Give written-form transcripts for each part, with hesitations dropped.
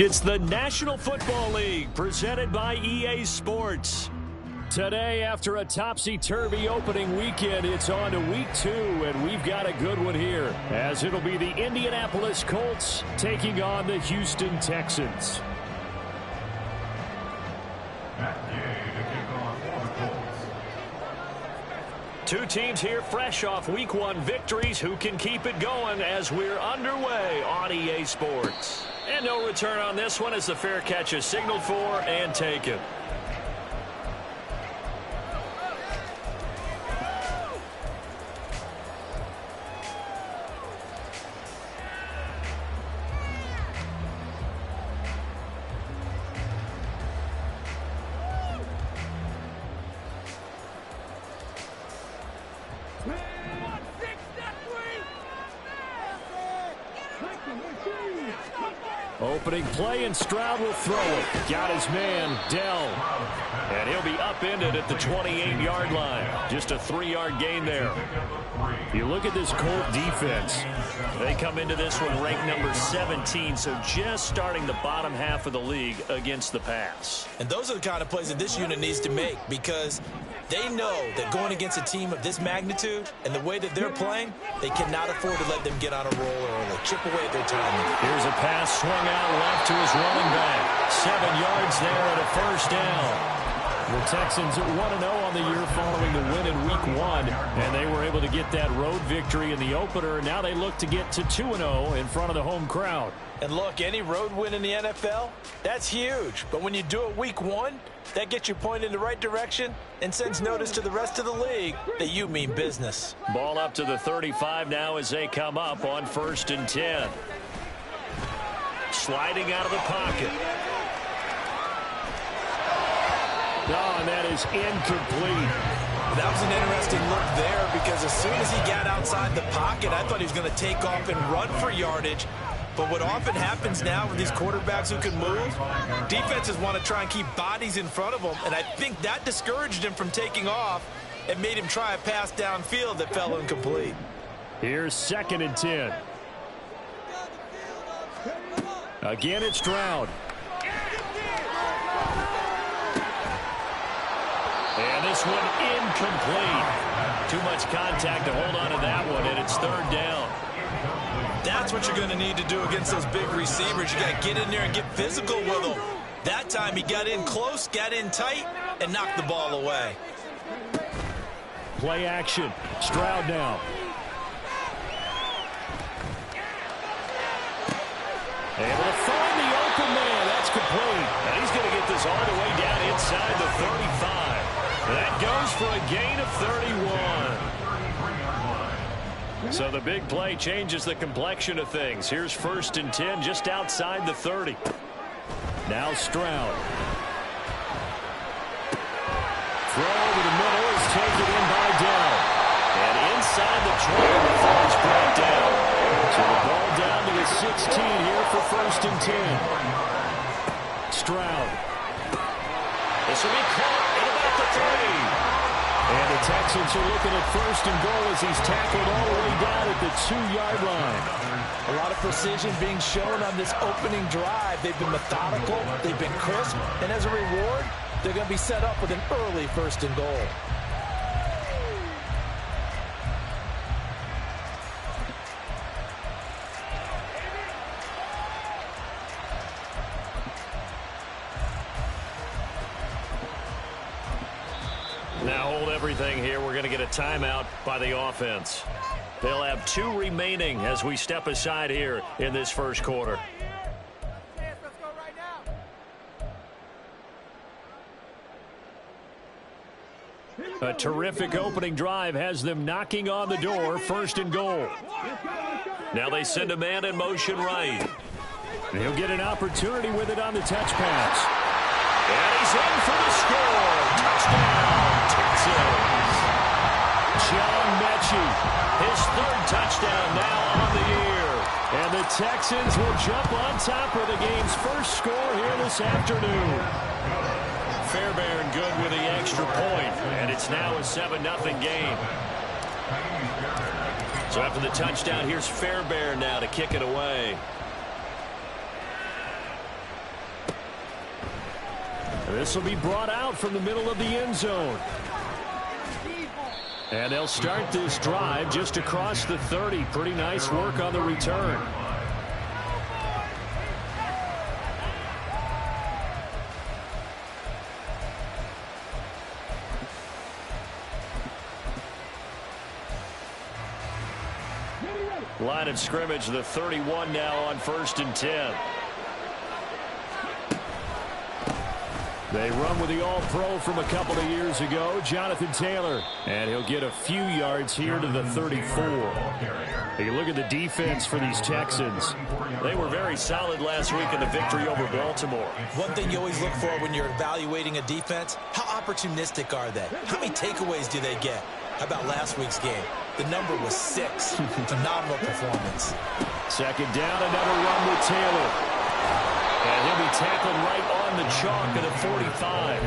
It's the National Football League presented by EA Sports. Today, after a topsy-turvy opening weekend, it's on to week 2, and we've got a good one here, as it'll be the Indianapolis Colts taking on the Houston Texans. Two teams here fresh off week 1 victories. Who can keep it going as we're underway on EA Sports? And no return on this one as the fair catch is signaled for and taken. Opening play, and Stroud will throw it. Got his man, Dell. And he'll be upended at the 28-yard line. Just a 3-yard gain there. You look at this Colt defense. They come into this one ranked number 17, so just starting the bottom half of the league against the pass. And those are the kind of plays that this unit needs to make, because they know that going against a team of this magnitude and the way that they're playing, they cannot afford to let them get on a roll early. Chip away at their timing. Here's a pass swung out left to his running back. 7 yards there and a first down. The Texans at 1-0 on the year following the win in week 1, and they were able to get that road victory in the opener. Now they look to get to 2-0 in front of the home crowd. And look, any road win in the NFL, that's huge. But when you do it week 1, that gets you pointed in the right direction and sends notice to the rest of the league that you mean business. Ball up to the 35 now as they come up on 1st and 10. Sliding out of the pocket. Oh, and that is incomplete. That was an interesting look there, because as soon as he got outside the pocket, I thought he was going to take off and run for yardage. But what often happens now with these quarterbacks who can move, defenses want to try and keep bodies in front of them, and I think that discouraged him from taking off and made him try a pass downfield that fell incomplete. Here's 2nd and 10. Again, it's Stroud. And this one incomplete. Too much contact to hold on to that one, and it's 3rd down. That's what you're going to need to do against those big receivers. You got to get in there and get physical with them. That time he got in close, got in tight, and knocked the ball away. Play action. Stroud now. Able to find the open man. That's complete. And he's going to get this all the way down inside the 35. That goes for a gain of 31. So the big play changes the complexion of things. Here's 1st and 10 just outside the 30. Now Stroud. Throw over the middle is taken in by Dell. And inside the 20 before it's brought down. So the ball down to the 16 here for 1st and 10. Stroud. This will be caught at about the 3. And the Texans are looking at 1st and goal as he's tackled all the way down at the 2-yard line. A lot of precision being shown on this opening drive. They've been methodical, they've been crisp, and as a reward, they're going to be set up with an early 1st and goal. Now hold everything here. We're going to get a timeout by the offense. They'll have 2 remaining as we step aside here in this 1st quarter. A terrific opening drive has them knocking on the door. 1st and goal. Now they send a man in motion right. And he'll get an opportunity with it on the touch pass. And he's in for the score. Touchdown, Texans. John Mechie, his 3rd touchdown now on the year. And the Texans will jump on top of the game's 1st score here this afternoon. Fairbairn good with the extra point, and it's now a 7-0 game. So after the touchdown, here's Fairbairn now to kick it away. This will be brought out from the middle of the end zone. And they'll start this drive just across the 30. Pretty nice work on the return. Line of scrimmage, the 31 now on 1st and 10. They run with the All-Pro from a couple of years ago, Jonathan Taylor. And he'll get a few yards here to the 34. You look at the defense for these Texans. They were very solid last week in the victory over Baltimore. One thing you always look for when you're evaluating a defense, how opportunistic are they? How many takeaways do they get? How about last week's game? The number was 6. Phenomenal performance. Second down, another run with Taylor. And he'll be tackled right on the chalk at the 45.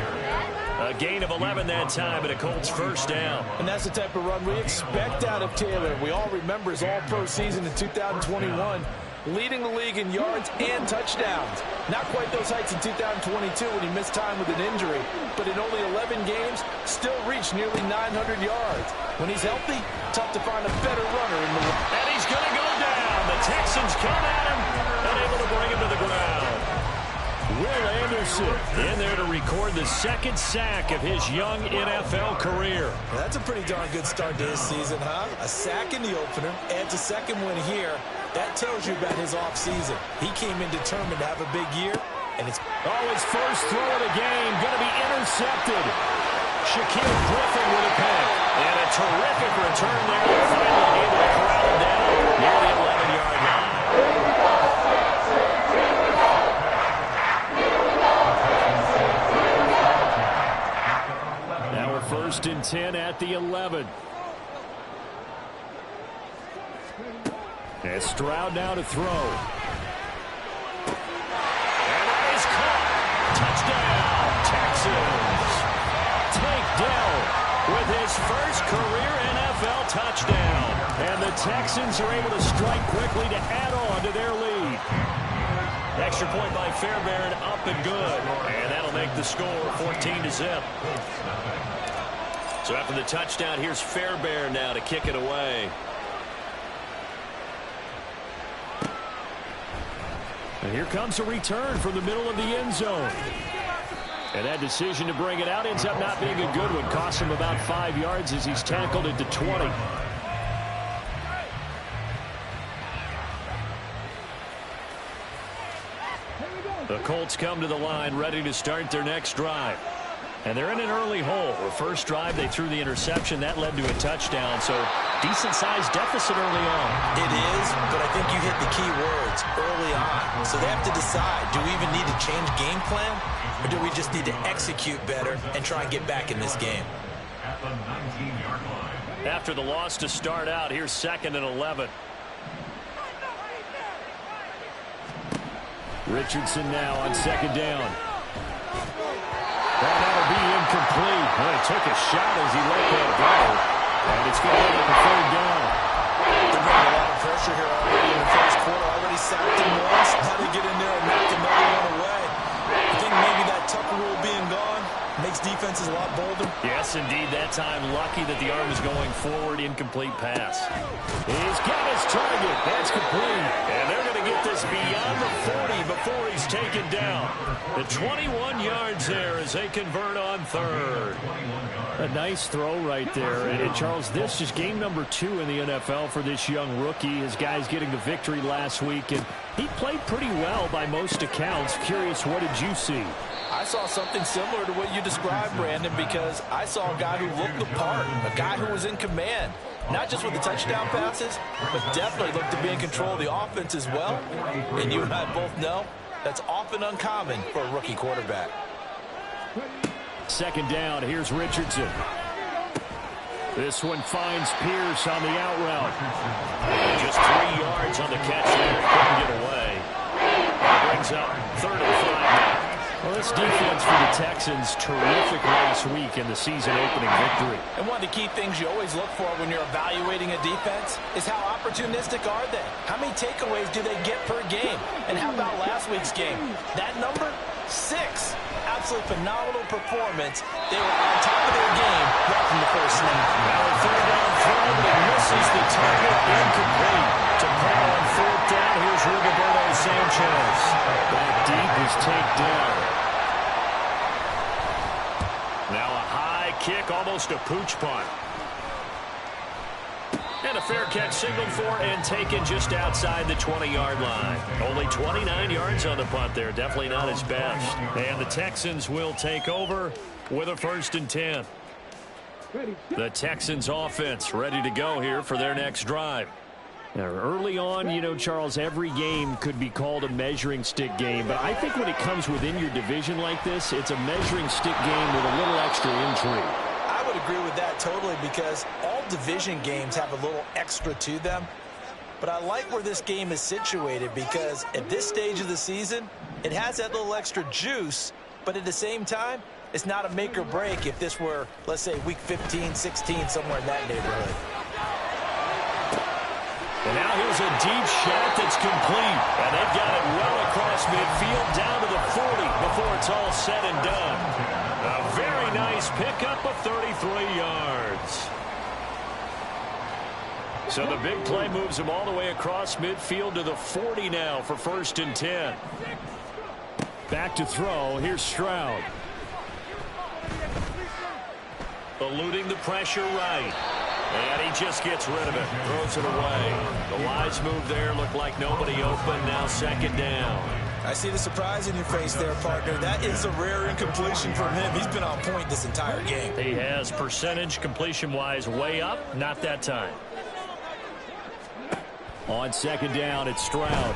A gain of 11 that time and a Colts first down. And that's the type of run we expect out of Taylor. We all remember his all-pro season in 2021, leading the league in yards and touchdowns. Not quite those heights in 2022 when he missed time with an injury, but in only 11 games, still reached nearly 900 yards. When he's healthy, tough to find a better runner in the league. And he's going to go down. The Texans come at him, unable to bring him to the ground. Will Anderson in there to record the second sack of his young NFL career. Well, that's a pretty darn good start to his season, huh? A sack in the opener, adds a second one here. That tells you about his offseason. He came in determined to have a big year, and it's... Oh, his first throw of the game going to be intercepted. Shaquille Griffin with a pick. And a terrific return there. Finally able to corral him down near the 11-yard line. Now we're 1st and 10 at the 11. And Stroud now to throw. And that is caught. Touchdown, Texans. Tank Dell with his first career NFL touchdown. And the Texans are able to strike quickly to add on to their lead. Extra point by Fairbairn, up and good. And that'll make the score 14-0. So after the touchdown, here's Fairbairn now to kick it away. And here comes a return from the middle of the end zone. And that decision to bring it out ends up not being a good one. Costs him about 5 yards as he's tackled at the 20. The Colts come to the line ready to start their next drive. And they're in an early hole. The first drive, they threw the interception. That led to a touchdown. So decent-sized deficit early on. It is, but I think you hit the key words early on. So they have to decide, do we even need to change game plan? Or do we just need to execute better and try and get back in this game? After the loss to start out, here's 2nd and 11. Richardson now on 2nd down. That'll be incomplete. Well, he took a shot as he let that go. And it's going to end up a 3rd down. They're bringing a lot of pressure here already in the first quarter. Already sacked him once. How to get in there and knock another one away. I think maybe that Tucker rule being gone makes defenses a lot bolder. Yes, indeed. That time, lucky that the arm is going forward. Incomplete pass. He's got his target. That's complete. And they're going to get this beyond the 40 before he's taken down. The 21 yards there as they convert on 3rd. A nice throw right there. And Charles, this is game number 2 in the NFL for this young rookie. His guys getting the victory last week, and he played pretty well by most accounts. Curious, what did you see? I saw something similar to what you described, Brandon, because I saw a guy who looked the part, a guy who was in command, not just with the touchdown passes, but definitely looked to be in control of the offense as well. And you and I both know that's often uncommon for a rookie quarterback. 2nd down, here's Richardson. This one finds Pierce on the out route. Just 3 yards on the catch there. Couldn't get away. That brings up 3rd and 5 now. Well, this This defense for the Texans, terrific last week in the season-opening victory. And one of the key things you always look for when you're evaluating a defense is how opportunistic are they? How many takeaways do they get per game? And how about last week's game? That number, 6. Absolutely phenomenal performance. They were on top of their game right from the first snap. Now a third down throw that misses the target, incomplete. To pull on fourth down, here's Roberto Sanchez. That deep is taken down. Now a high kick, almost a pooch punt. And a fair catch signaled for and taken just outside the 20-yard line. Only 29 yards on the punt there. Definitely not his best. And the Texans will take over with a 1st and 10. The Texans offense ready to go here for their next drive. Now, early on, you know, Charles, every game could be called a measuring stick game. But I think when it comes within your division like this, it's a measuring stick game with a little extra intrigue. I would agree with that totally because all division games have a little extra to them. But I like where this game is situated because at this stage of the season, it has that little extra juice. But at the same time, it's not a make or break if this were, let's say, week 15, 16, somewhere in that neighborhood. And now here's a deep shot that's complete. And they've got it well across midfield down to the 40 before it's all said and done. A very nice pickup of 33 yards. So the big play moves him all the way across midfield to the 40 now for 1st and 10. Back to throw. Here's Stroud. Eluding the pressure right. And he just gets rid of it. Throws it away. The wise move there. Looked like nobody open. Now 2nd down. I see the surprise in your face there, partner. That is a rare incompletion from him. He's been on point this entire game. He has percentage completion-wise way up. Not that time. On 2nd down, it's Stroud.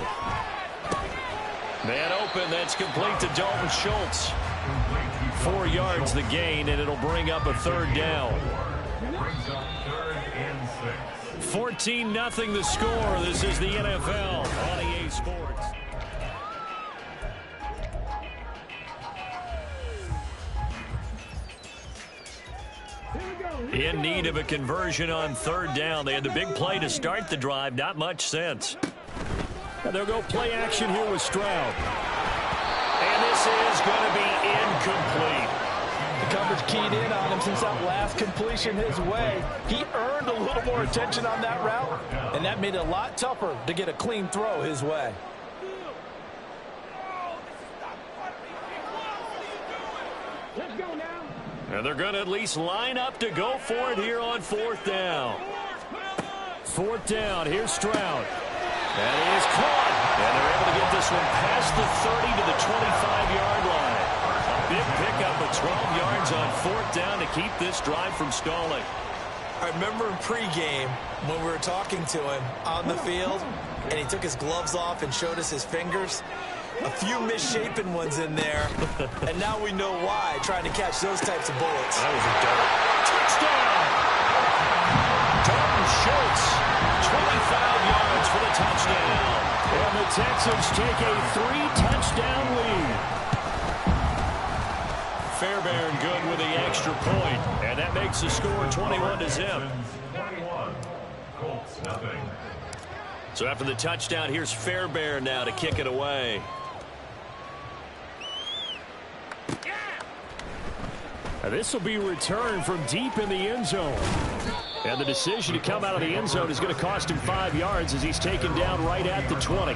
Man open. That's complete to Dalton Schultz. 4 yards the gain, and it'll bring up a 3rd down. 14-0 the score. This is the NFL on EA Sports. In need of a conversion on 3rd down. They had the big play to start the drive. Not much sense. And they'll go play action here with Stroud. And this is going to be incomplete. The coverage keyed in on him since that last completion his way. He earned a little more attention on that route, and that made it a lot tougher to get a clean throw his way. Let's go now. And they're going to at least line up to go for it here on 4th down. 4th down. Here's Stroud. That is caught. And they're able to get this one past the 30 to the 25-yard line. A big pickup of 12 yards on 4th down to keep this drive from stalling. I remember in pregame when we were talking to him on the field, and he took his gloves off and showed us his fingers. A few misshapen ones in there, and now we know why, trying to catch those types of bullets. That was a dart. Touchdown! Dalton Schultz, 25 yards for the touchdown. And the Texans take a 3-touchdown lead. Fairbairn good with the extra point, and that makes the score 21-0. Colts, nothing. So after the touchdown, here's Fairbairn now to kick it away. Now this will be returned from deep in the end zone. And the decision to come out of the end zone is going to cost him 5 yards as he's taken down right at the 20.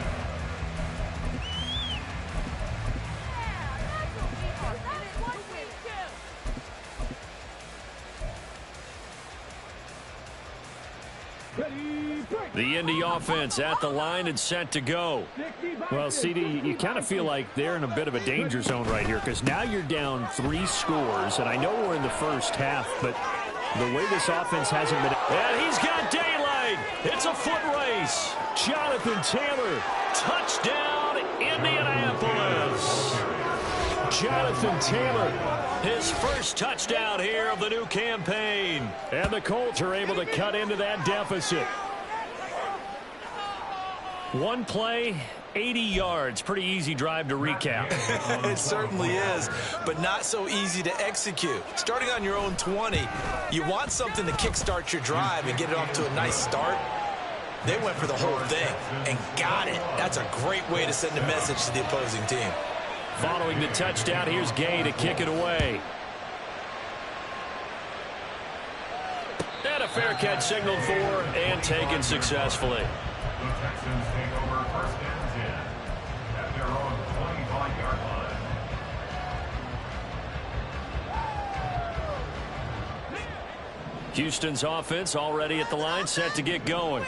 The Indy offense at the line and set to go. Well, CD, you kind of feel like they're in a bit of a danger zone right here because now you're down 3 scores, and I know we're in the first half, but the way this offense hasn't been... And he's got daylight. It's a foot race. Jonathan Taylor, touchdown, Indianapolis. Jonathan Taylor, his first touchdown here of the new campaign. And the Colts are able to cut into that deficit. One play, 80 yards. Pretty easy drive to recap. It certainly is, but not so easy to execute. Starting on your own 20, you want something to kickstart your drive and get it off to a nice start. They went for the whole thing and got it. That's a great way to send a message to the opposing team. Following the touchdown, here's Gay to kick it away. And a fair catch signaled for and taken successfully. The Texans take over first and 10 at their own 25-yard line. Houston's offense already at the line, set to get going.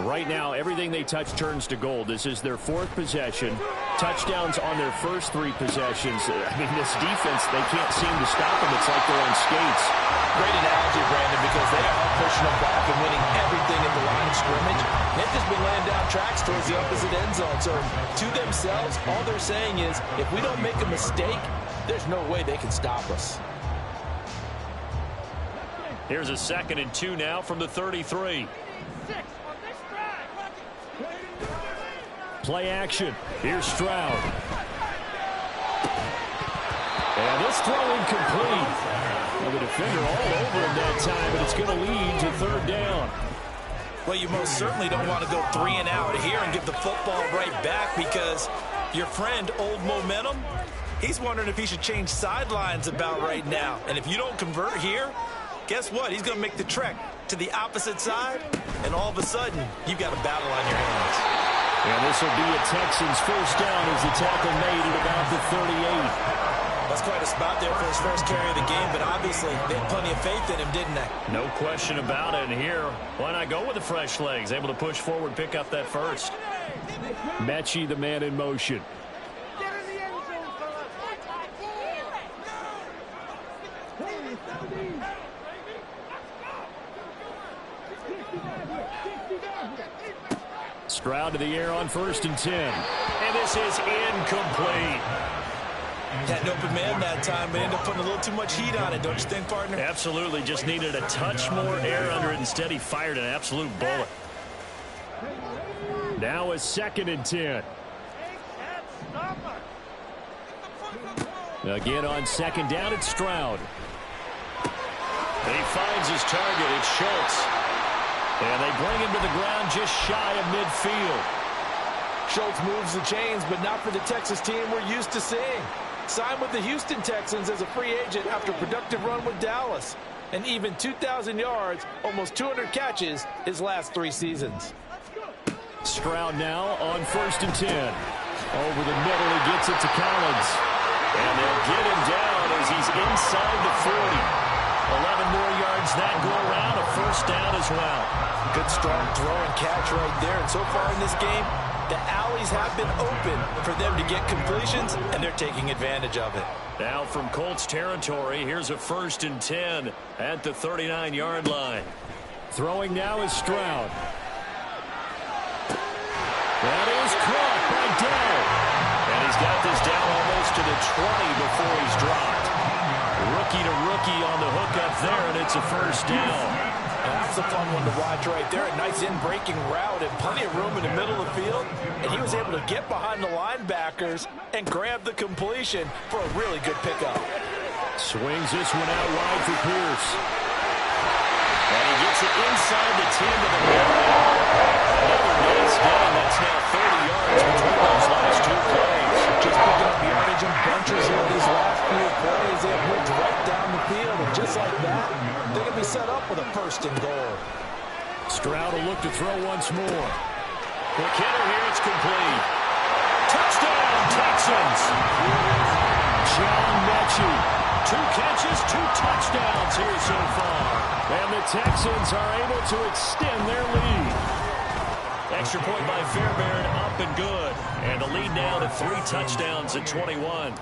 Right now, everything they touch turns to gold. This is their fourth possession. Touchdowns on their first three possessions. I mean, this defense, they can't seem to stop them. It's like they're on skates. Great analogy, Brandon, because they are pushing them back and winning everything at the line of scrimmage. They've just been laying down tracks towards the opposite end zone. So to themselves, all they're saying is, if we don't make a mistake, there's no way they can stop us. Here's a 2nd and 2 now from the 33. Play action. Here's Stroud. And this throw incomplete. Well, the defender all over him that time, but it's going to lead to 3rd down. Well, you most certainly don't want to go 3 and out here and give the football right back, because your friend, Old Momentum, he's wondering if he should change sidelines about right now. And if you don't convert here, guess what? He's going to make the trek to the opposite side, and all of a sudden, you've got a battle on your hands. And this will be a Texans first down as the tackle made at about the 38. That's quite a spot there for his first carry of the game, but obviously they had plenty of faith in him, didn't they? No question about it. And here, why not go with the fresh legs? Able to push forward, pick up that first. Mechie, the man in motion. Stroud to the air on 1st and 10. And this is incomplete. Had an open man that time, but ended up putting a little too much heat on it, don't you think, partner? Absolutely. Just needed a touch more air under it. Instead, he fired an absolute bullet. Now a 2nd and 10. Again on 2nd down, it's Stroud. And he finds his target. It's Schultz. And they bring him to the ground just shy of midfield. Schultz moves the chains, but not for the Texas team we're used to seeing. Signed with the Houston Texans as a free agent after a productive run with Dallas. And even 2,000 yards, almost 200 catches his last 3 seasons. Stroud now on 1st and 10. Over the middle, he gets it to Collins. And they'll get him down as he's inside the 40. 11 more yards that go around, a first down as well. Good strong throw and catch right there. And so far in this game, the alleys have been open for them to get completions, and they're taking advantage of it. Now from Colts territory, here's a 1st and 10 at the 39-yard line. Throwing now is Stroud. That is caught by Dell. And he's got this down almost to the 20 before he's dropped. Rookie to rookie on the hook up there, and it's a first down. And that was a fun one to watch right there. A nice in-breaking route and plenty of room in the middle of the field. And he was able to get behind the linebackers and grab the completion for a really good pickup. Swings this one out wide for Pierce. And he gets it inside the 10 to the middle. Another nice gain. That's now 30 yards between those last 2 plays. Just picking up yardage in bunches here these last few plays. They have moved right down the field. And just like that, they're going to be set up with a 1st and goal. Stroud will look to throw once more. Quick hitter here. It's complete. Touchdown, Texans. John Mechie. 2 catches, 2 touchdowns here so far. And the Texans are able to extend their lead. Extra point by Fairbairn, up and good. And the lead now to 3 touchdowns at 21.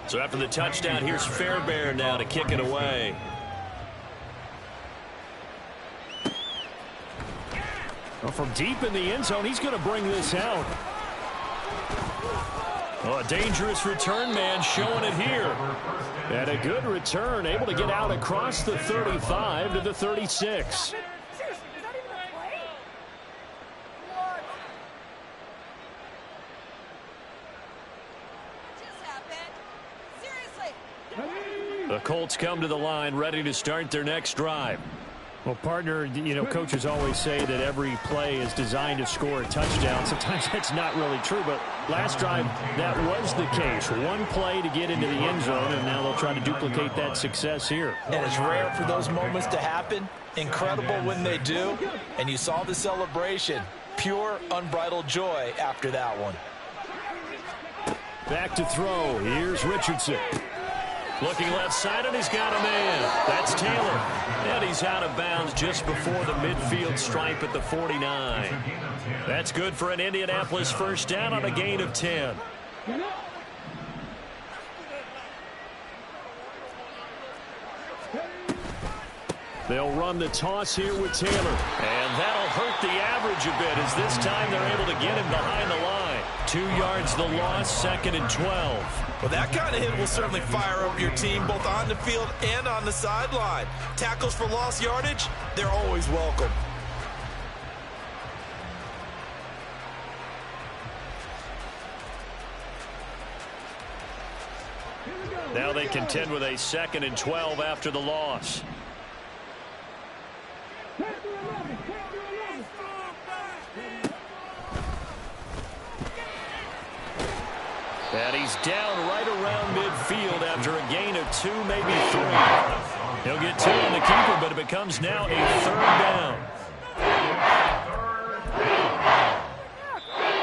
So after the touchdown, here's Fairbairn now to kick it away. Well, from deep in the end zone, he's going to bring this out. Oh, a dangerous return man showing it here. And a good return, able to get out across the 35 to the 36. The Colts come to the line ready to start their next drive. Well, partner, coaches always say that every play is designed to score a touchdown. Sometimes that's not really true, but last drive, that was the case. One play to get into the end zone, and now they'll try to duplicate that success here. And it's rare for those moments to happen. Incredible when they do. And you saw the celebration. Pure, unbridled joy after that one. Back to throw. Here's Richardson. Looking left side, and he's got a man. That's Taylor. And he's out of bounds just before the midfield stripe at the 49. That's good for an Indianapolis first down on a gain of 10. They'll run the toss here with Taylor. And that'll hurt the average a bit as this time they're able to get him behind the line. 2 yards the loss, 2nd and 12. Well, that kind of hit will certainly fire up your team both on the field and on the sideline. Tackles for lost yardage, they're always welcome. Now they contend with a 2nd and 12 after the loss. And he's down right around midfield after a gain of 2, maybe 3. He'll get 2 on the keeper, but it becomes now a 3rd down.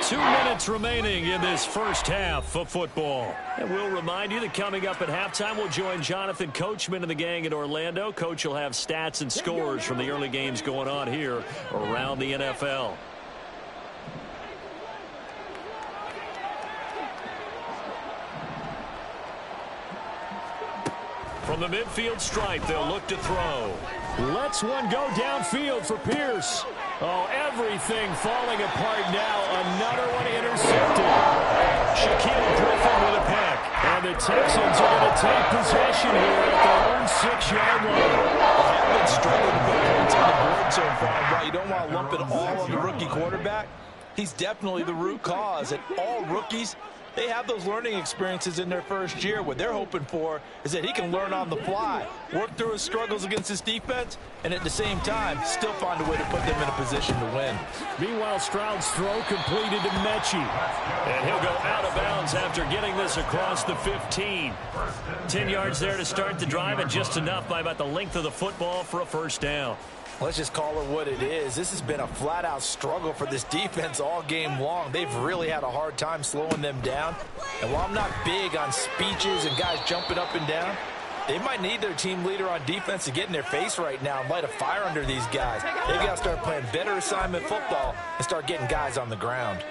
2 minutes remaining in this first half of football. And we'll remind you that coming up at halftime, we'll join Jonathan Coachman and the gang in Orlando. Coach will have stats and scores from the early games going on here around the NFL. From the midfield stripe, they'll look to throw. Lets one go downfield for Pierce. Oh, everything falling apart now. Another one intercepted. Shaquille Griffin with a pick. And the Texans are going to take possession here at their own 6-yard line. They have been struggling to put points on the board so far. While you don't want to lump it all on the rookie quarterback, he's definitely the root cause. And all rookies, they have those learning experiences in their first year. What they're hoping for is that he can learn on the fly, work through his struggles against his defense, and at the same time, still find a way to put them in a position to win. Meanwhile, Stroud's throw completed to Mechie. And he'll go out of bounds after getting this across the 15. 10 yards there to start the drive, and just enough by about the length of the football for a first down. Let's just call it what it is. This has been a flat-out struggle for this defense all game long. They've really had a hard time slowing them down. And while I'm not big on speeches and guys jumping up and down, they might need their team leader on defense to get in their face right now and light a fire under these guys. They've got to start playing better assignment football and start getting guys on the ground.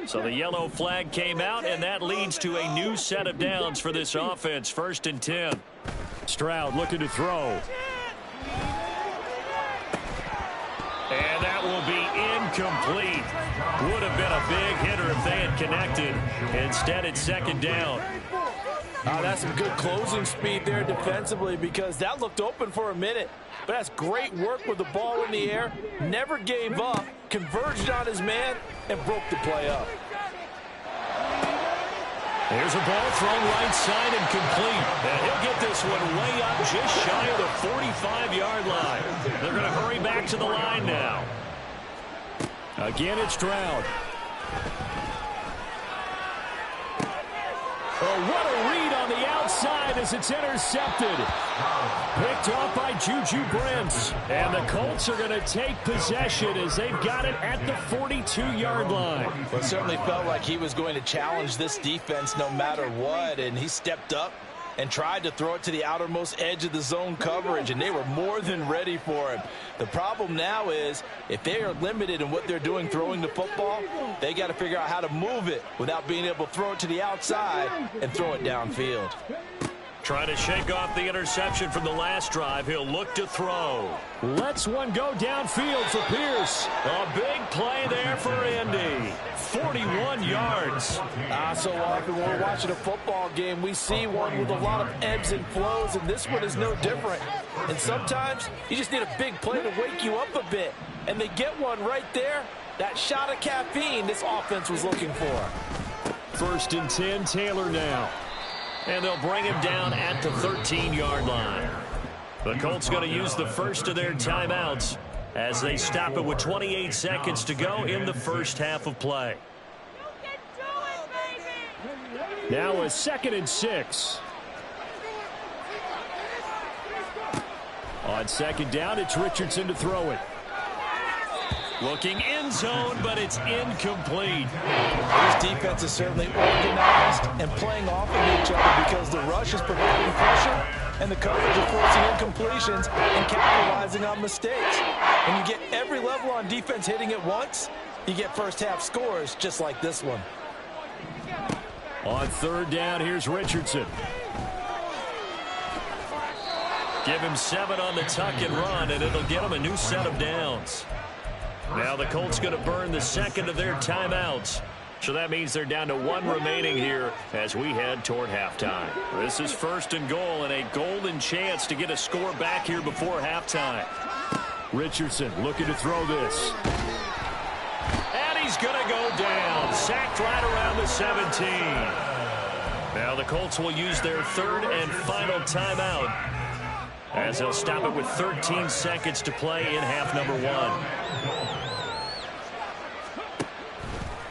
So the yellow flag came out, and that leads to a new set of downs for this offense. 1st and 10. Stroud looking to throw. And that will be incomplete. Would have been a big hitter if they had connected. Instead, it's 2nd down. That's some good closing speed there defensively, because that looked open for a minute. But that's great work with the ball in the air. Never gave up, converged on his man, and broke the play up. There's a ball thrown right side and complete. And he'll get this one way up just shy of the 45-yard line. They're going to hurry back to the line now. Again, it's Stroud. Oh, what a read on the outside as it's intercepted. Picked off by Juju Brents. And the Colts are going to take possession as they've got it at the 42-yard line. Well, it certainly felt like he was going to challenge this defense no matter what, and he stepped up and tried to throw it to the outermost edge of the zone coverage, and they were more than ready for him. The problem now is, if they are limited in what they're doing throwing the football, they got to figure out how to move it without being able to throw it to the outside and throw it downfield. Trying to shake off the interception from the last drive. He'll look to throw. Lets one go downfield for Pierce. A big play there for Indy. 41 yards. So often when we're watching a football game, we see one with a lot of ebbs and flows, and this one is no different. And sometimes you just need a big play to wake you up a bit. And they get one right there. That shot of caffeine this offense was looking for. 1st and 10, Taylor now. And they'll bring him down at the 13-yard line. The Colts going to use the first of their timeouts as they stop it with 28 seconds to go in the first half of play. Now a 2nd and 6. On 2nd down, it's Richardson to throw it. Looking end zone, but it's incomplete. This defense is certainly organized and playing off of each other because the rush is providing pressure and the coverage is forcing incompletions and capitalizing on mistakes. When you get every level on defense hitting at once, you get first half scores just like this one. On 3rd down, here's Richardson. Give him 7 on the tuck and run, and it'll get him a new set of downs. Now the Colts going to burn the second of their timeouts. So that means they're down to 1 remaining here as we head toward halftime. This is 1st and goal and a golden chance to get a score back here before halftime. Richardson looking to throw this. And he's going to go down. Sacked right around the 17. Now the Colts will use their 3rd and final timeout as they'll stop it with 13 seconds to play in half number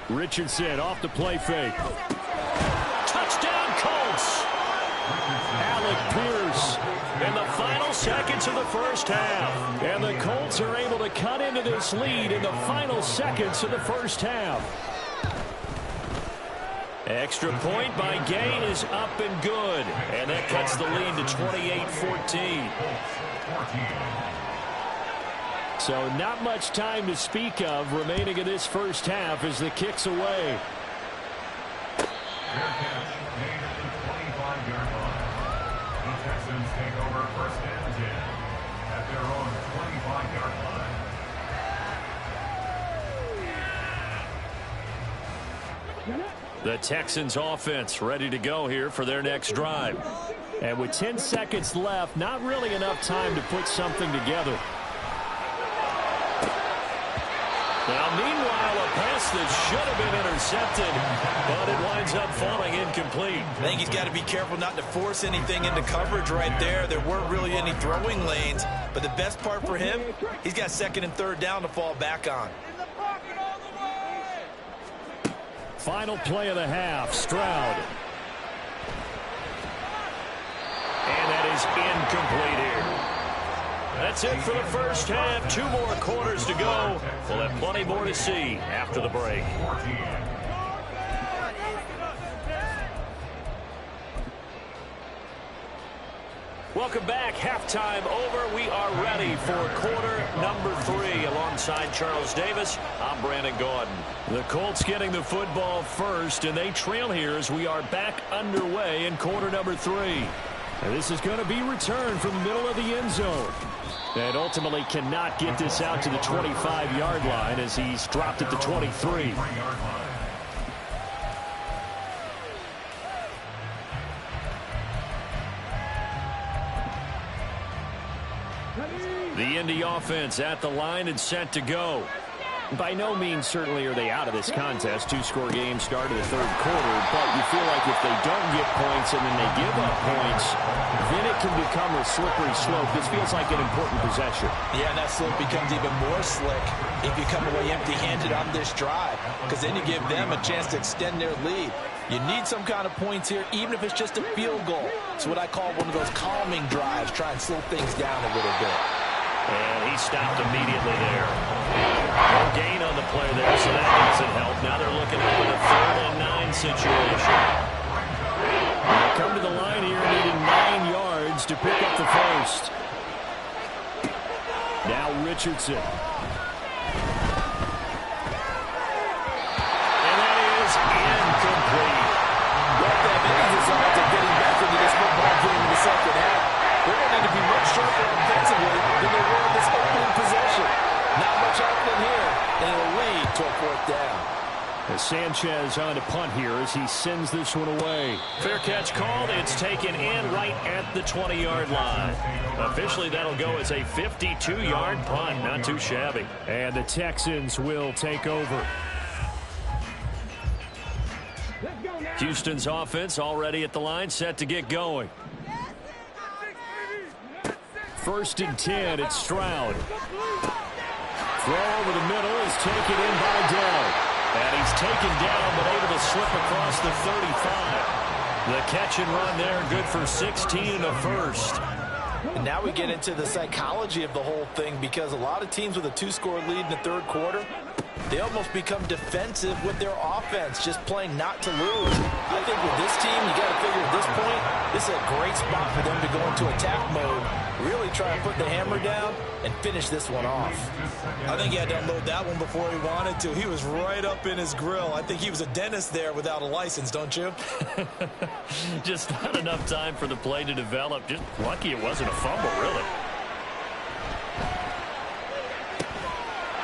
1. Richardson off the play fake. Touchdown Colts. Alec Pierce In the final seconds of the first half. And the Colts are able to cut into this lead in the final seconds of the first half. Extra point by Gay is up and good. And that cuts the lead to 28-14. So not much time to speak of remaining in this first half as the kick's away. Fair catch made at the 25-yard line. The Texans take over 1st and 10 at their own 25-yard line. The Texans offense ready to go here for their next drive. And with 10 seconds left, not really enough time to put something together. Now, meanwhile, a pass that should have been intercepted, but it winds up falling incomplete. I think he's got to be careful not to force anything into coverage right there. There weren't really any throwing lanes, but the best part for him, he's got 2nd and 3rd down to fall back on. Final play of the half, Stroud. And that is incomplete here. That's it for the first half. 2 more quarters to go. We'll have plenty more to see after the break. Welcome back. Halftime over. We are ready for quarter number 3. Alongside Charles Davis, I'm Brandon Gaudin. The Colts getting the football first, and they trail here as we are back underway in quarter number 3. And this is going to be returned from the middle of the end zone. And ultimately cannot get this out to the 25-yard line as he's dropped at the 23. The Indy offense at the line and set to go. By no means certainly are they out of this contest. 2-score game start of the 3rd quarter, but you feel like if they don't get points and then they give up points, then it can become a slippery slope. This feels like an important possession. Yeah, and that slope becomes even more slick if you come away empty-handed on this drive, because then you give them a chance to extend their lead. You need some kind of points here, even if it's just a field goal. It's what I call one of those calming drives, try and slow things down a little bit. And he stopped immediately there. No gain on the play there, so that doesn't help. Now they're looking at a 3rd and 9 situation. They come to the line here needing 9 yards to pick up the first. Now Richardson. And that is incomplete. What that means is odds of getting back into this football game in the second half. They're going to need to be much sharper offensively than they were in this opening possession. Not much happening here, and it'll lead to a 4th down. As Sanchez on to punt here as he sends this one away. Fair catch called. It's taken in right at the 20-yard line. Officially, that'll go as a 52-yard punt. Not too shabby. And the Texans will take over. Let's go now. Houston's offense already at the line, set to get going. 1st and 10, it's Stroud. Throw over the middle is taken in by Dell. And he's taken down but able to slip across the 35. The catch and run there, good for 16 and a first. And now we get into the psychology of the whole thing, because a lot of teams with a 2-score lead in the 3rd quarter, they almost become defensive with their offense, just playing not to lose. I think with this team, you got to figure at this point, this is a great spot for them to go into attack mode, really try to put the hammer down and finish this one off. I think he had to unload that one before he wanted to. He was right up in his grill. I think he was a dentist there without a license, don't you? Just not enough time for the play to develop. Just lucky it wasn't a fumble, really.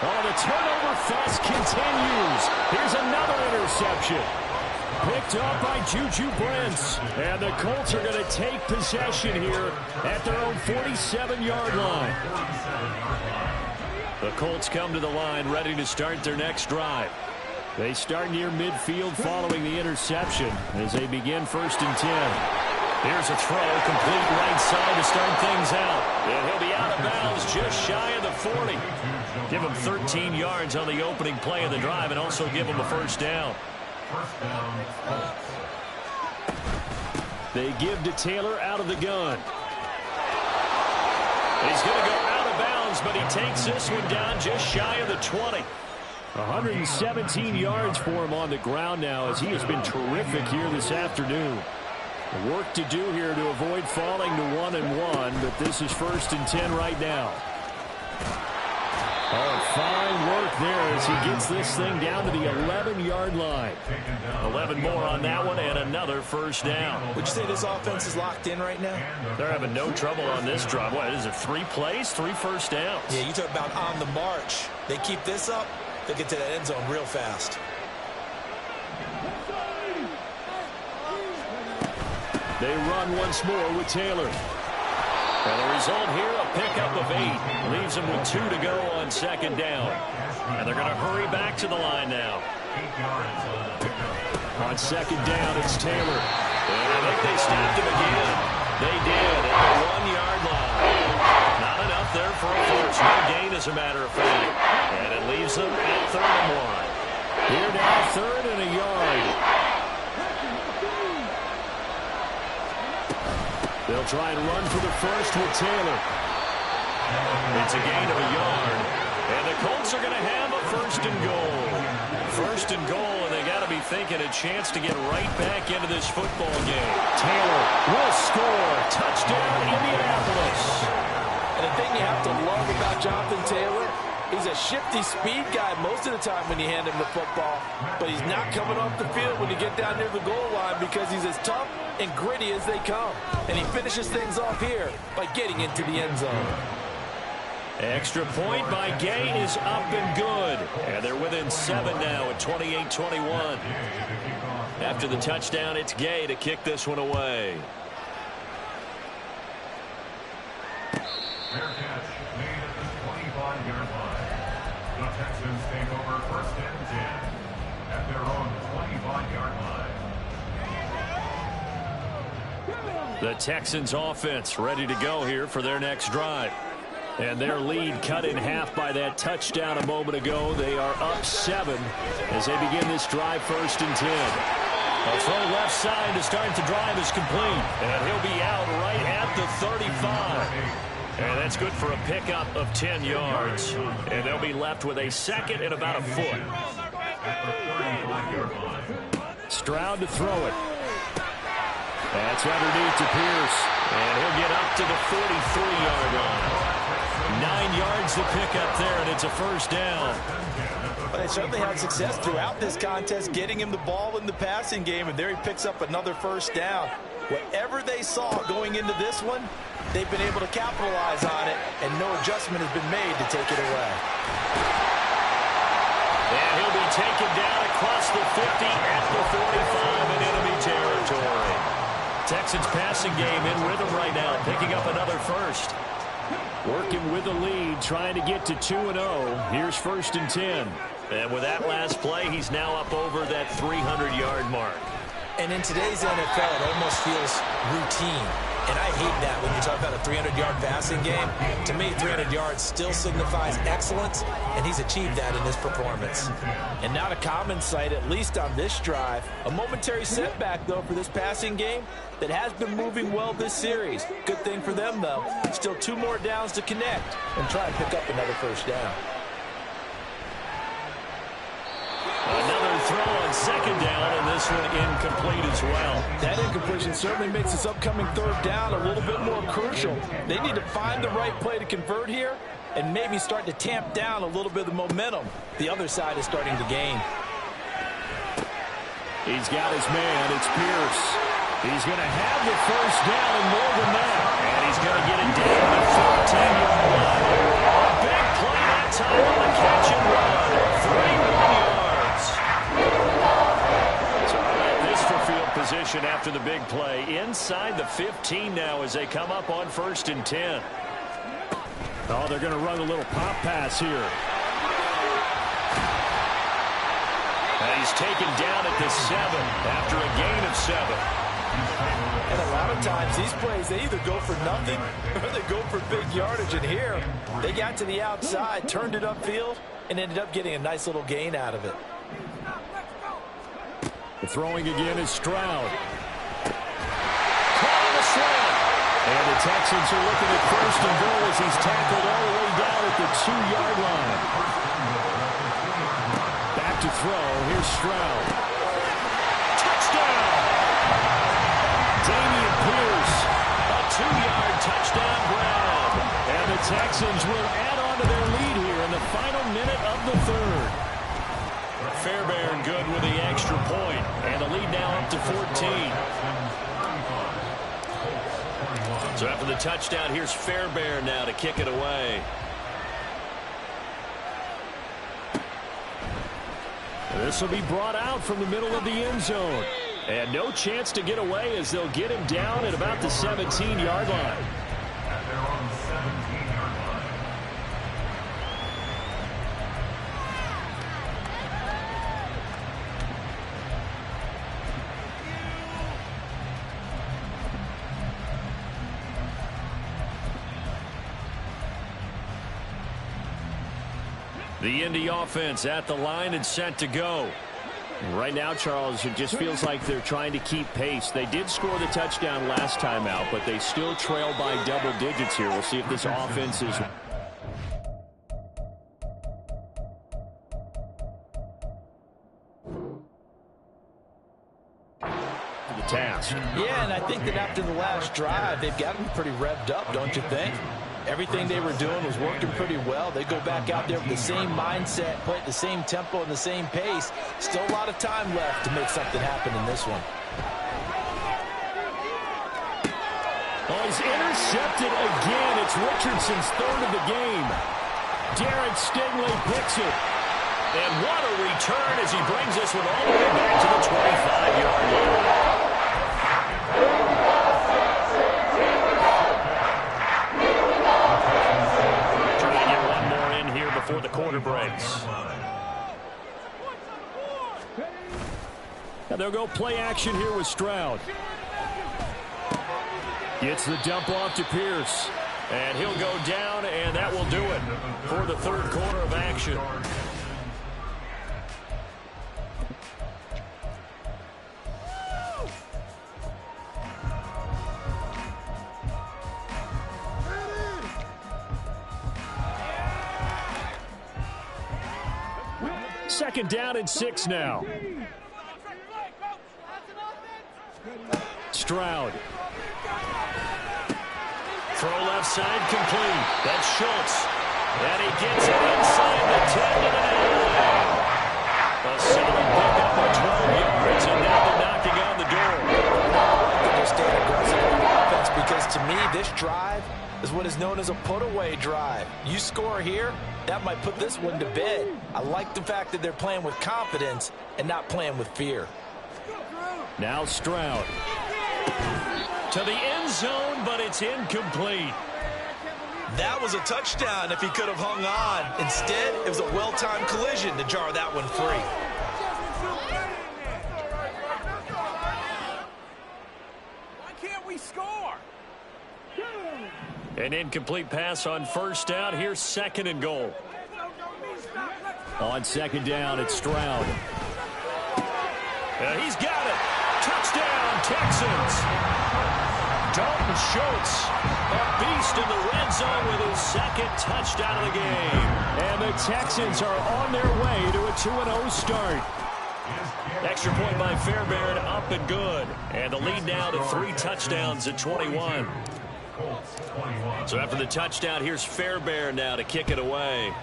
Oh, the turnover fest continues. Here's another interception. Picked up by Juju Brents. And the Colts are going to take possession here at their own 47-yard line. The Colts come to the line ready to start their next drive. They start near midfield following the interception as they begin 1st and 10. Here's a throw, complete right side to start things out. And he'll be out of bounds just shy of the 40. Give him 13 yards on the opening play of the drive and also give him a 1st down. They give to Taylor out of the gun. He's going to go out of bounds, but he takes this one down just shy of the 20. 117 yards for him on the ground now, as he has been terrific here this afternoon. Work to do here to avoid falling to 1-1, but this is 1st and 10 right now. Oh, fine work there as he gets this thing down to the 11-yard line. 11 more on that one and another 1st down. Would you say this offense is locked in right now? They're having no trouble on this drive. What is it, 3 plays, 3 1st downs? Yeah, you talk about on the march. They keep this up, they get to that end zone real fast. They run once more with Taylor. And the result here, a pickup of 8. Leaves them with 2 to go on 2nd down. And they're going to hurry back to the line now. On 2nd down, it's Taylor. And I think they stopped him again. They did at the 1-yard line. Not enough there for a first. No gain, as a matter of fact. And it leaves them at 3rd and 1. Here now, 3rd and a yard. They'll try and run for the first with Taylor. It's a gain of a yard. And the Colts are going to have a 1st and goal. 1st and goal, and they got to be thinking a chance to get right back into this football game. Taylor will score. Touchdown, Indianapolis. And the thing you have to love about Jonathan Taylor, he's a shifty speed guy most of the time when you hand him the football, but he's not coming off the field when you get down near the goal line because he's as tough and gritty as they come. And he finishes things off here by getting into the end zone. Extra point by Gay is up and good. And they're within 7 now at 28-21. After the touchdown, it's Gay to kick this one away. Fair catch made at the 25-yard line. The Texans take over 1st and 10 at their own 25-yard line. The Texans offense ready to go here for their next drive. And their lead cut in half by that touchdown a moment ago. They are up 7 as they begin this drive 1st and 10. A throw left side to start the drive is complete. And he'll be out right at the 35. And that's good for a pickup of 10 yards. And they'll be left with a 2nd and about a foot. Stroud to throw it. That's underneath to Pierce. And he'll get up to the 43-yard line. 9 yards to pick up there, and it's a 1st down. But they certainly had success throughout this contest, getting him the ball in the passing game, and there he picks up another 1st down. Whatever they saw going into this one, they've been able to capitalize on it, and no adjustment has been made to take it away. And he'll be taken down across the 50 at the 45 in enemy territory. Texans passing game in rhythm right now, picking up another 1st. Working with the lead, trying to get to 2-0. Here's 1st and 10. And with that last play, he's now up over that 300-yard mark. And in today's NFL, it almost feels routine. And I hate that when you talk about a 300-yard passing game. To me, 300 yards still signifies excellence, and he's achieved that in this performance. And not a common sight, at least on this drive. A momentary setback, though, for this passing game that has been moving well this series. Good thing for them, though. Still 2 more downs to connect and try and pick up another first down. Another throw on second down, and this one incomplete as well. That incompletion certainly makes this upcoming third down a little bit more crucial. They need to find the right play to convert here and maybe start to tamp down a little bit of the momentum the other side is starting to gain. He's got his man. It's Pierce. He's going to have the first down and more than that. And he's going to get it down to the 14-yard line. A big play that time on the catch and run. 31 yards. Position after the big play. Inside the 15 now as they come up on 1st and 10. Oh, they're going to run a little pop pass here. And he's taken down at the 7 after a gain of 7. And a lot of times these plays, they either go for nothing or they go for big yardage. And here, they got to the outside, turned it upfield, and ended up getting a nice little gain out of it. The throwing again is Stroud. Caught on the slant. And the Texans are looking at 1st and goal as he's tackled all the way down at the 2-yard line. Back to throw. Here's Stroud. Touchdown! Dameon Pierce. A 2-yard touchdown grab. And the Texans will add on to their lead here in the final minute of the 3rd. Fairbairn good with the extra point, and the lead now up to 14. So after the touchdown, here's Fairbairn now to kick it away. This will be brought out from the middle of the end zone. And no chance to get away as they'll get him down at about the 17-yard line. At their own 17-yard line. The Indy offense at the line and set to go. Right now, Charles, it just feels like they're trying to keep pace. They did score the touchdown last time out, but they still trail by double digits here. We'll see if this offense is the task. Yeah, and I think that after the last drive, they've got them pretty revved up, don't you think? Everything they were doing was working pretty well. They go back out there with the same mindset, play at the same tempo and the same pace. Still a lot of time left to make something happen in this one. Oh, he's intercepted again. It's Richardson's 3rd of the game. Derek Stingley picks it. And what a return as he brings this one all the way back to the 25-yard line. Before the quarter breaks. Now they'll go play action here with Stroud. Gets the dump off to Pierce. And he'll go down, and that will do it for the 3rd quarter of action. Second down and 6 now. Stroud. Throw left side complete. That's Schultz. And he gets it inside the 10 to the 9. A solid pickup of 12 yards, and now they're knocking on the door. They're just staying aggressive on the offense because to me, this drive is what is known as a put-away drive. You score here, that might put this one to bed. I like the fact that they're playing with confidence and not playing with fear. Now Stroud. To the end zone, but it's incomplete. That was a touchdown if he could have hung on. Instead, it was a well-timed collision to jar that one free. An incomplete pass on first down. Here's second and goal. On second down, it's Stroud. He's got it. Touchdown, Texans. Dalton Schultz, a beast in the red zone with his second touchdown of the game. And the Texans are on their way to a 2-0 start. Extra point by Fairbairn, up and good. And the lead now to 3 touchdowns at 21. So after the touchdown, here's Fairbairn now to kick it away.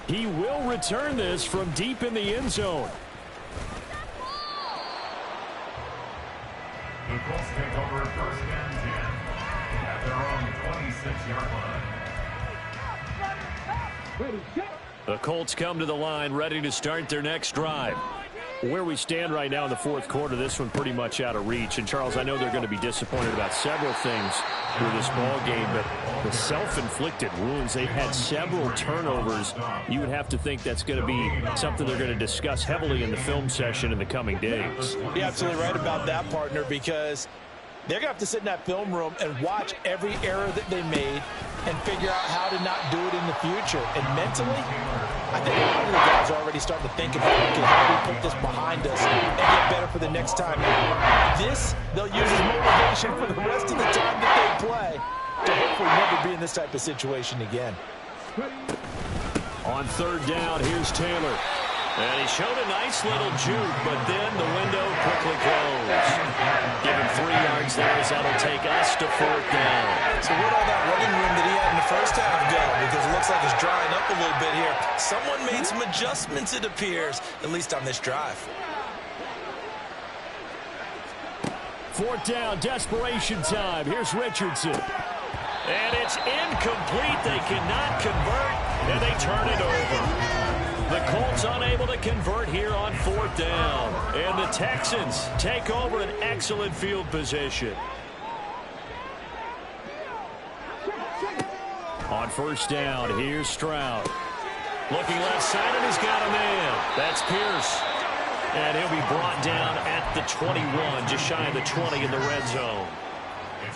He will return this from deep in the end zone. The Colts take over first and 10 at their own 26-yard line. The Colts come to the line ready to start their next drive. Where we stand right now in the fourth quarter, this one pretty much out of reach. And, Charles, I know they're going to be disappointed about several things through this ball game, but the self-inflicted wounds, they've had several turnovers. You would have to think that's going to be something they're going to discuss heavily in the film session in the coming days. You're absolutely right about that, partner, because they're going to have to sit in that film room and watch every error that they made and figure out how to not do it in the future. And mentally, I think a lot of the guys are already starting to think about, okay, how do we put this behind us and get better for the next time? This, they'll use as motivation for the rest of the time that they play to hopefully never be in this type of situation again. On third down, here's Taylor. And he showed a nice little juke, but then the window quickly closed. Give him 3 yards there as that'll take us to fourth down. So where'd all that running room that he had in the first half go? Because it looks like it's drying up a little bit here. Someone made some adjustments, it appears, at least on this drive. Fourth down, desperation time. Here's Richardson. And it's incomplete. They cannot convert, and they turn it over. The Colts unable to convert here on fourth down. And the Texans take over an excellent field position. On first down, here's Stroud. Looking left side, and he's got a man. That's Pierce. And he'll be brought down at the 21, just shy of the 20 in the red zone.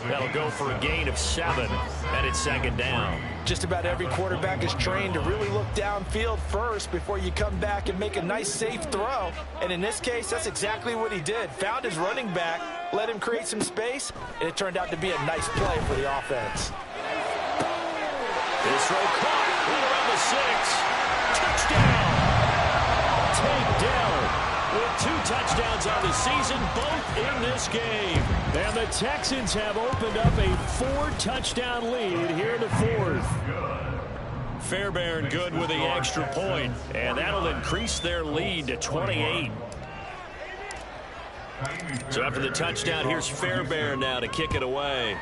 That'll go for a gain of 7, and it's second down. Just about every quarterback is trained to really look downfield first before you come back and make a nice, safe throw. And in this case, that's exactly what he did. Found his running back, let him create some space, and it turned out to be a nice play for the offense. This throw caught right around the 6. Touchdown. Takedown. With 2 touchdowns on the season, both in this game. And the Texans have opened up a 4-touchdown lead here in the fourth. Fairbairn good with the extra point, and that'll increase their lead to 28. So after the touchdown, here's Fairbairn now to kick it away.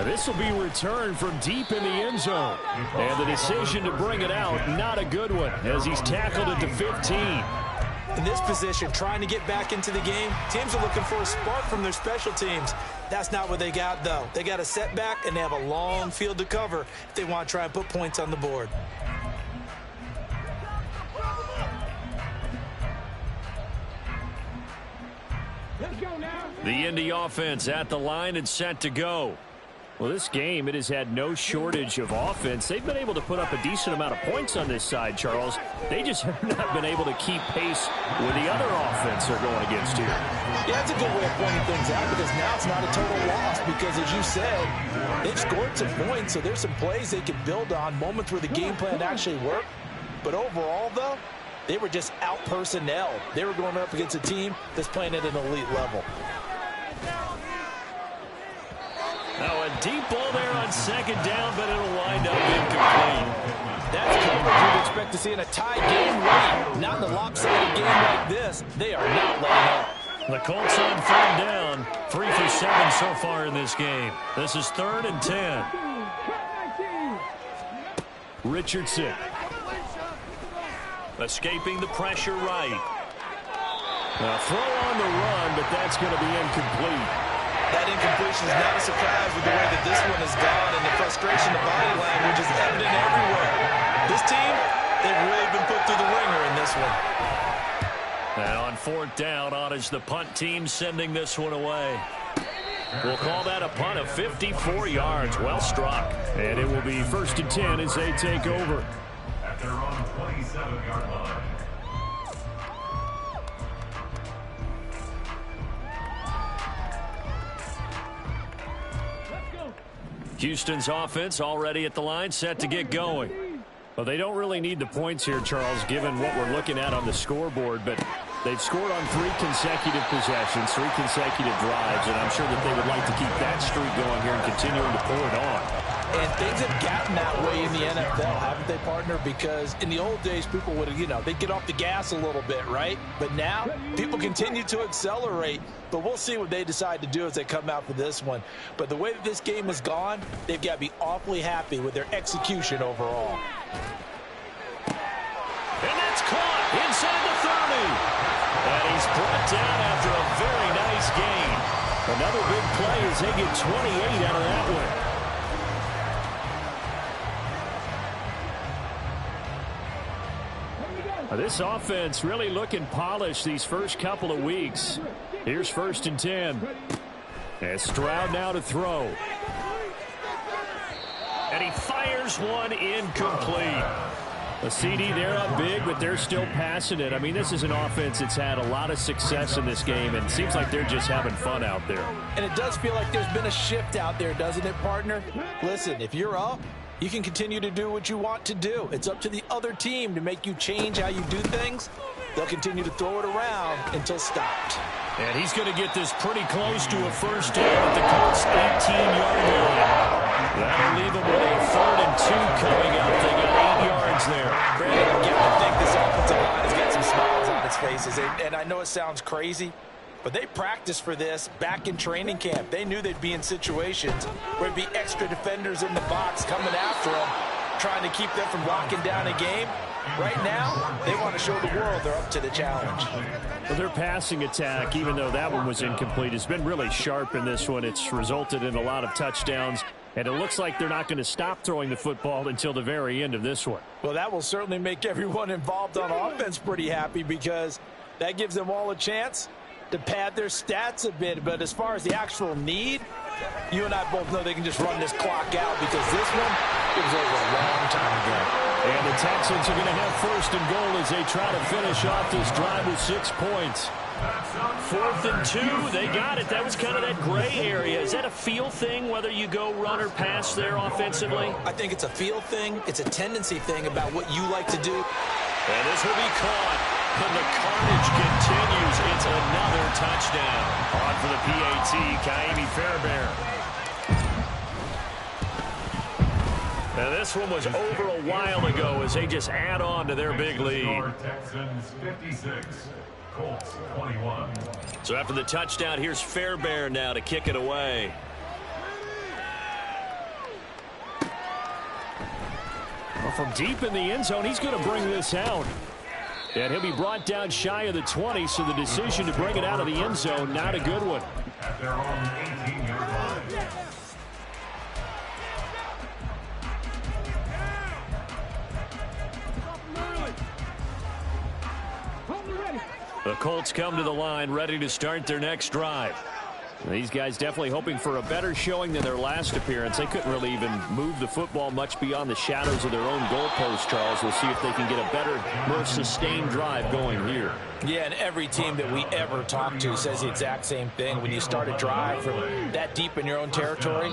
This will be returned from deep in the end zone. And the decision to bring it out, not a good one, as he's tackled at the 15. In this position, trying to get back into the game, teams are looking for a spark from their special teams. That's not what they got, though. They got a setback, and they have a long field to cover if they want to try and put points on the board. The Indy offense at the line and set to go. Well, this game, it has had no shortage of offense. They've been able to put up a decent amount of points on this side, Charles. They just have not been able to keep pace with the other offense they're going against here. Yeah, that's a good way of pointing things out, because now it's not a total loss, because as you said, they've scored some points, so there's some plays they can build on, moments where the game plan actually worked. But overall, though, they were just out-personnel. They were going up against a team that's playing at an elite level. Now a deep ball there on second down, but it'll wind up incomplete. That's coverage you'd expect to see in a tie game late. Not in a lopsided game like this. They are not letting up. The Colts on third down. 3 for 7 so far in this game. This is 3rd and 10. Richardson. Escaping the pressure right. A throw on the run, but that's going to be incomplete. That incompletion is not a surprise with the way that this one has gone, and the frustration of body language is evident everywhere. This team, they've really been put through the ringer in this one. And on 4th down, on is the punt team sending this one away. We'll call that a punt of 54 yards. Well struck. And it will be 1st and 10 as they take over. At their own 27-yard line. Houston's offense already at the line, set to get going. Well, they don't really need the points here, Charles, given what we're looking at on the scoreboard, but they've scored on 3 consecutive possessions, 3 consecutive drives, and I'm sure that they would like to keep that streak going here and continuing to pull it on. And things have gotten that way in the NFL, haven't they, partner? Because in the old days, people would, they'd get off the gas a little bit, right? But now, people continue to accelerate. But we'll see what they decide to do as they come out for this one. But the way that this game has gone, they've got to be awfully happy with their execution overall. And that's caught inside the 30. And he's brought down after a very nice gain. Another big play as they get 28 out of that one. This offense really looking polished these first couple of weeks. Here's 1st and 10. And Stroud now to throw. And he fires one incomplete. A CD, they're up big, but they're still passing it. I mean, this is an offense that's had a lot of success in this game, and it seems like they're just having fun out there. And it does feel like there's been a shift out there, doesn't it, partner? Listen, if you're up, you can continue to do what you want to do. It's up to the other team to make you change how you do things. They'll continue to throw it around until stopped. And he's going to get this pretty close to a 1st down at the Colts' 18-yard line. That'll leave them with a 3rd and 2 coming up. They got 8 yards there. Brandon, again, I think this offensive line has got some smiles on its faces. And I know it sounds crazy, but they practiced for this back in training camp. They knew they'd be in situations where there'd be extra defenders in the box coming after them, trying to keep them from locking down a game. Right now, they want to show the world they're up to the challenge. Well, their passing attack, even though that one was incomplete, has been really sharp in this one. It's resulted in a lot of touchdowns, and it looks like they're not going to stop throwing the football until the very end of this one. Well, that will certainly make everyone involved on offense pretty happy, because that gives them all a chance to pad their stats a bit. But as far as the actual need, you and I both know they can just run this clock out, because this one, it was over a long time ago. And the Texans are going to have 1st and goal as they try to finish off this drive with 6 points. 4th and 2, they got it. That was kind of that gray area. Is that a feel thing, whether you go run or pass there offensively? I think it's a feel thing. It's a tendency thing about what you like to do. And this will be caught. And the carnage continues. It's another touchdown. On for the PAT, Ka'imi Fairbairn. Now this one was over a while ago as they just add on to their big lead. Texans 56, Colts 21. So after the touchdown, here's Fairbairn now to kick it away. Well, from deep in the end zone, he's going to bring this out. And he'll be brought down shy of the 20, so the decision to bring it out of the end zone, not a good one. At their own 18-yard line. The Colts come to the line, ready to start their next drive. These guys definitely hoping for a better showing than their last appearance. They couldn't really even move the football much beyond the shadows of their own goalpost, Charles. We'll see if they can get a better, more sustained drive going here. Yeah, and every team that we ever talk to says the exact same thing. When you start a drive from that deep in your own territory,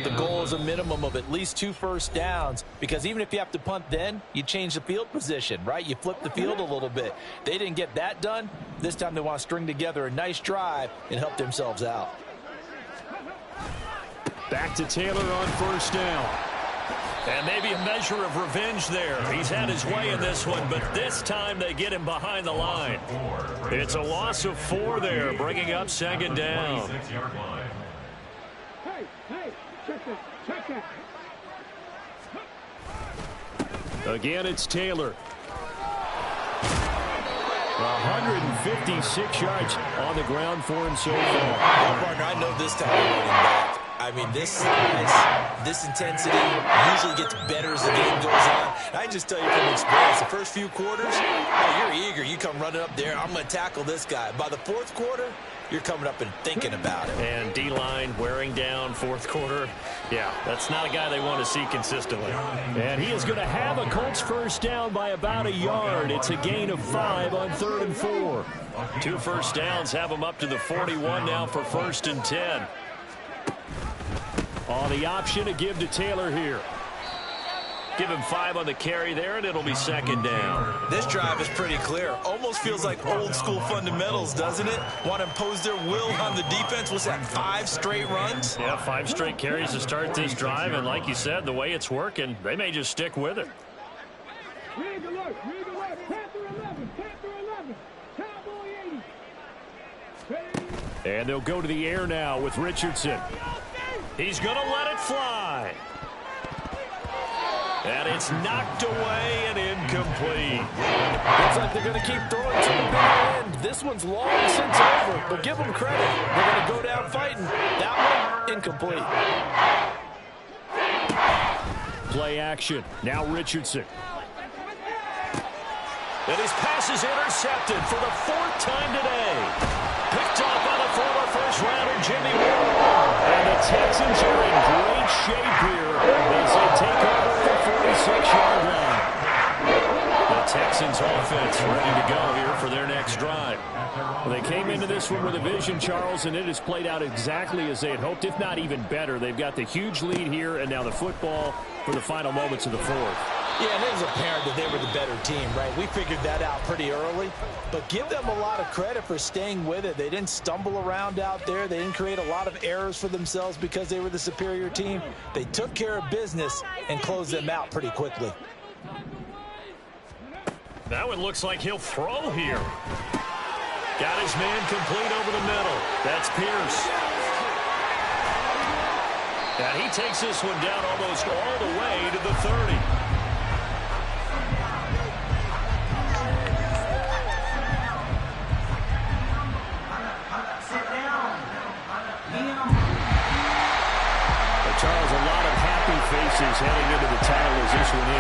the goal is a minimum of at least 2 first downs, because even if you have to punt then, you change the field position, right? You flip the field a little bit. They didn't get that done. This time they want to string together a nice drive and help themselves out. Back to Taylor on 1st down. And maybe a measure of revenge there. He's had his way in this one, but this time they get him behind the line. It's a loss of 4 there, bringing up 2nd down. Hey, check that. Again, it's Taylor. 156 yards on the ground for him so far. Partner, I know this time they're running back. I mean, this size, this intensity usually gets better as the game goes on. And I just tell you from experience, the first few quarters, oh, you're eager. You come running up there, I'm going to tackle this guy. By the fourth quarter, you're coming up and thinking about it. And D-line wearing down fourth quarter. Yeah, that's not a guy they want to see consistently. And he is going to have a Colts first down by about a yard. It's a gain of 5 on 3rd and 4. 2 first downs have him up to the 41 now for 1st and 10. On the option to give to Taylor here. Give him 5 on the carry there, and it'll be 2nd down. This drive is pretty clear. Almost feels like old school fundamentals, doesn't it? Want to impose their will on the defense. What's that, 5 straight runs? Yeah, 5 straight carries to start this drive, and like you said, the way it's working, they may just stick with it. Read the look, Panther 11, Panther 11, Cowboy 80. And they'll go to the air now with Richardson. He's going to let it fly. And it's knocked away and incomplete. Looks like they're going to keep throwing to the big end. This one's long since over, but give them credit. They're going to go down fighting. That one, incomplete. Play action. Now Richardson. And his pass is intercepted for the 4th time today. Picked off by the former first-rounder Jimmy Ward. And the Texans are in great shape here as they take over the 46-yard line. The Texans offense ready to go here for their next drive. Well, they came into this one with a vision, Charles, and it has played out exactly as they had hoped, if not even better. They've got the huge lead here, and now the football for the final moments of the 4th. Yeah, and it was apparent that they were the better team, right? We figured that out pretty early. But give them a lot of credit for staying with it. They didn't stumble around out there. They didn't create a lot of errors for themselves because they were the superior team. They took care of business and closed them out pretty quickly. That one looks like he'll throw here. Got his man complete over the middle. That's Pierce. And he takes this one down almost all the way to the 30. Charles, a lot of happy faces heading into the title as this one ends.